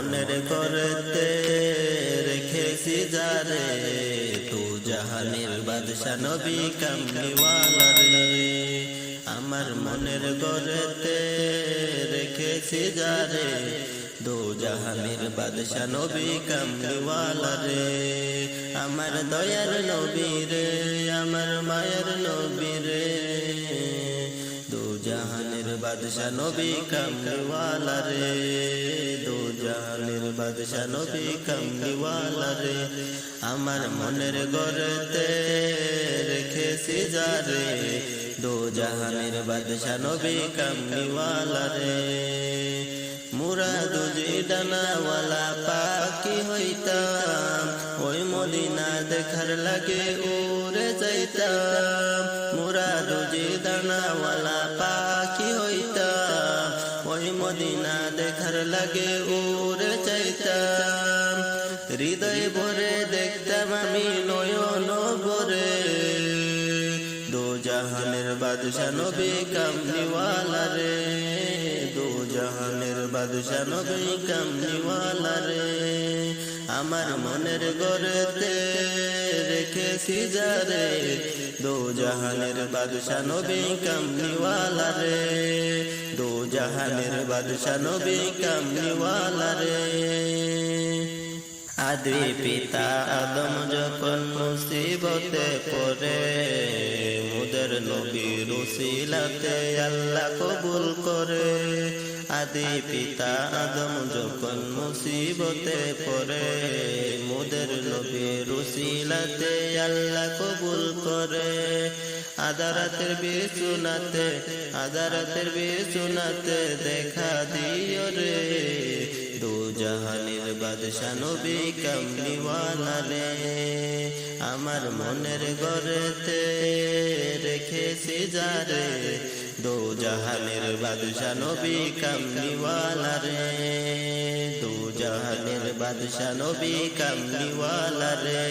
মনের ঘরেতে রেখেছি যারে তু জাহানের বাদশা নবী কামলিওয়ালা রে আমার মনের ঘরেতে রেখেছি যারে দো জাহানের বাদশা নবী কামলিওয়ালা রে আমার দয়ার নবী রে আমার মায়ের নবী রে দো জাহানের বাদশা নবী কামলিওয়ালা রে দো জাহানের বাদশা নবী কামলিওয়ালা রে আমার মনের ঘরেতে রেখেছি যারে দো জাহানের বাদশা নবী কামলিওয়ালা রে মুরাদ যে ডানাওয়ালা পাখি হইতাম ওই মদিনা দেখার লাগে উড়ে যাইতাম মুরাদ যে ডানাওয়ালা পাখি হইতাম ওই মদিনা দেখার লাগে উড়ে যাইতাম হৃদয় ভরে দেখতাম আমি নয়ন ভরে দো জাহানের বাদশা নবী কামলিওয়ালা রে দো জাহানের বাদশা নবী কামলিওয়ালা রে আমার মনের ঘরেতে রেখেছি যারে দো জাহানের বাদশা নবী কামলিওয়ালা রে দো জাহানের বাদশা নবী কামলিওয়ালা রে আদি পিতা আদম যখন মুসিবতে পড়ে মুদের নবীর উসিলাতে আল্লাহ কবুল করে আদি পিতা আদম যখন মুসিবতে পড়ে মুদের নবীর উসিলাতে আল্লাহ কবুল করে আদারাতের বিছুনাতে দেখা দিও রে দো জাহানের বাদশা নবী কামলিওয়ালা রে আমার মনের ঘরেতে রেখেছি যারে দো জাহানের বাদশা নবী কামলিওয়ালা রে দো জাহানের বাদশা নবী কামলিওয়ালা রে।